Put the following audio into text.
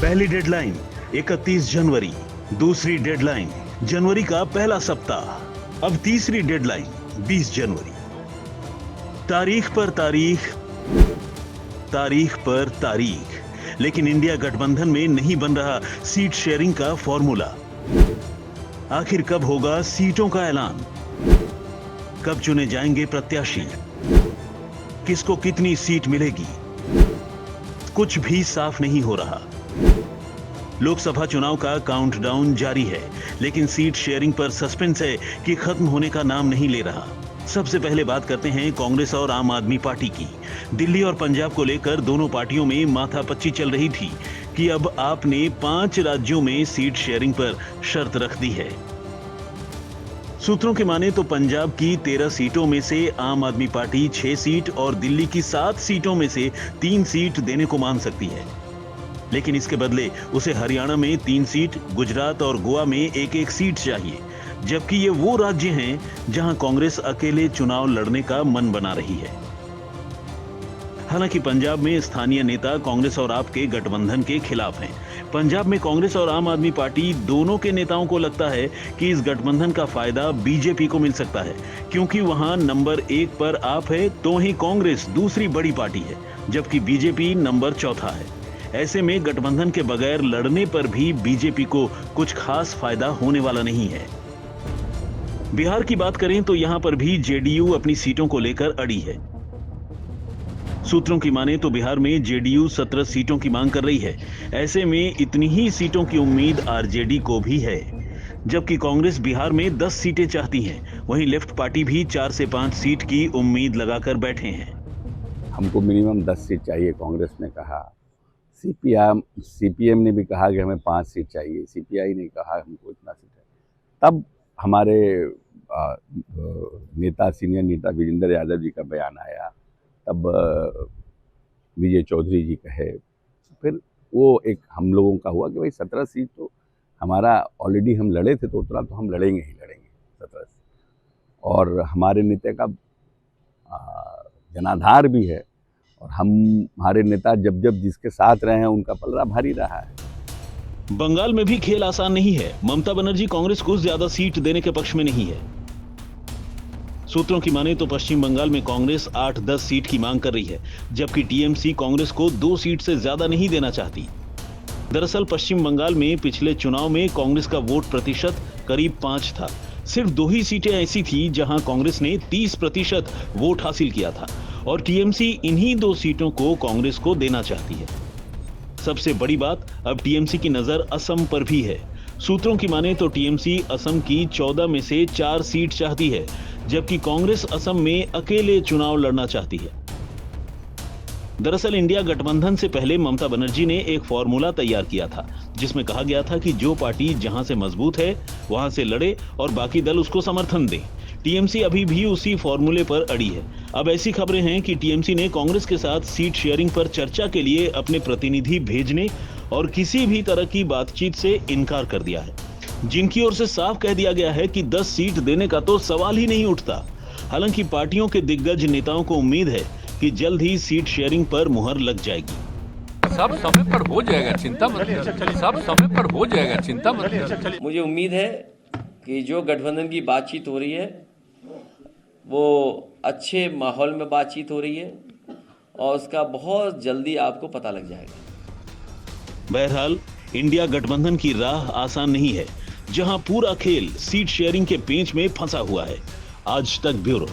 पहली डेडलाइन 31 जनवरी, दूसरी डेडलाइन जनवरी का पहला सप्ताह, अब तीसरी डेडलाइन 20 जनवरी। तारीख पर तारीख, तारीख पर तारीख, लेकिन इंडिया गठबंधन में नहीं बन रहा सीट शेयरिंग का फॉर्मूला। आखिर कब होगा सीटों का ऐलान? कब चुने जाएंगे प्रत्याशी? किसको कितनी सीट मिलेगी? कुछ भी साफ नहीं हो रहा। लोकसभा चुनाव का काउंटडाउन जारी है, लेकिन सीट शेयरिंग पर सस्पेंस है कि खत्म होने का नाम नहीं ले रहा। सबसे पहले बात करते हैं कांग्रेस और आम आदमी पार्टी की। दिल्ली और पंजाब को लेकर दोनों पार्टियों में माथापच्ची चल रही थी कि अब आपने 5 राज्यों में सीट शेयरिंग पर शर्त रख दी है। सूत्रों के माने तो पंजाब की 13 सीटों में से आम आदमी पार्टी 6 सीट और दिल्ली की 7 सीटों में से 3 सीट देने को मान सकती है, लेकिन इसके बदले उसे हरियाणा में 3 सीट, गुजरात और गोवा में 1-1 सीट चाहिए, जबकि ये वो राज्य हैं जहां कांग्रेस अकेले चुनाव लड़ने का मन बना रही है। हालांकि पंजाब में स्थानीय नेता कांग्रेस और आप के गठबंधन के खिलाफ हैं। पंजाब में कांग्रेस और आम आदमी पार्टी दोनों के नेताओं को लगता है कि इस गठबंधन का फायदा बीजेपी को मिल सकता है, क्योंकि वहां नंबर 1 पर आप है तो वहीं कांग्रेस दूसरी बड़ी पार्टी है, जबकि बीजेपी नंबर 4 है। ऐसे में गठबंधन के बगैर लड़ने पर भी बीजेपी को कुछ खास फायदा होने वाला नहीं है। बिहार की बात करें तो यहां पर भी जेडीयू अपनी सीटों को लेकर अड़ी है। सूत्रों की माने तो बिहार में जेडीयू 17 सीटों की मांग कर रही है। ऐसे में इतनी ही सीटों की उम्मीद आरजेडी को भी है, जबकि कांग्रेस बिहार में 10 सीटें चाहती है। वहीं लेफ्ट पार्टी भी 4 से 5 सीट की उम्मीद लगाकर बैठे हैं। हमको मिनिमम 10 सीट चाहिए, कांग्रेस ने कहा। सीपीएम ने भी कहा कि हमें 5 सीट चाहिए। सीपीआई ने कहा हमको इतना सीट है। तब हमारे नेता, सीनियर नेता विजेंद्र यादव जी का बयान आया, तब विजय चौधरी जी कहे, फिर वो एक हम लोगों का हुआ कि भाई 17 सीट तो हमारा ऑलरेडी हम लड़े थे, तो उतना तो हम लड़ेंगे ही लड़ेंगे 17 सीट, और हमारे नेता का जनाधार भी है, और हमारे नेता जब जब जिसके साथ रहे हैं उनका पलड़ा भारी रहा है। बंगाल में भी खेल आसान नहीं है। ममता बनर्जी कांग्रेस को ज्यादा सीट देने के पक्ष में नहीं है। सूत्रों की माने तो पश्चिम बंगाल में कांग्रेस 8-10 सीट की मांग कर रही है, जबकि टीएमसी कांग्रेस को 2 सीट से ज्यादा नहीं देना चाहती। दरअसल पश्चिम बंगाल में पिछले चुनाव में कांग्रेस का वोट प्रतिशत करीब 5 था। सिर्फ 2 ही सीटें ऐसी थी जहां कांग्रेस ने 30% वोट हासिल किया था, और टीएमसी इन्हीं 2 सीटों को कांग्रेस को देना चाहती है। सबसे बड़ी बात, अब टीएमसी की नजर असम पर भी है। सूत्रों की माने तो टीएमसी असम की 14 में से 4 सीट चाहती है, जबकि कांग्रेस असम में अकेले चुनाव लड़ना चाहती है। दरअसल इंडिया गठबंधन से पहले ममता बनर्जी ने एक फॉर्मूला तैयार किया था, जिसमें कहा गया था कि जो पार्टी जहां से मजबूत है वहां से लड़े और बाकी दल उसको समर्थन दें। टीएमसी अभी भी उसी फॉर्मूले पर अड़ी है। अब ऐसी खबरें हैं कि टीएमसी ने कांग्रेस के साथ सीट शेयरिंग पर चर्चा के लिए अपने प्रतिनिधि भेजने और किसी भी तरह की बातचीत से इनकार कर दिया है, जिनकी ओर से साफ कह दिया गया है कि 10 सीट देने का तो सवाल ही नहीं उठता। हालांकि पार्टियों के दिग्गज नेताओं को उम्मीद है कि जल्द ही सीट शेयरिंग पर मुहर लग जाएगी। सब समय पर हो जाएगा, चिंता मत करिए। सब समय पर हो जाएगा, चिंता मत करिए। मुझे उम्मीद है कि जो गठबंधन की बातचीत हो रही है वो अच्छे माहौल में बातचीत हो रही है, और उसका बहुत जल्दी आपको पता लग जाएगा। बहरहाल इंडिया गठबंधन की राह आसान नहीं है, जहां पूरा खेल सीट शेयरिंग के पेंच में फंसा हुआ है। आज तक ब्यूरो।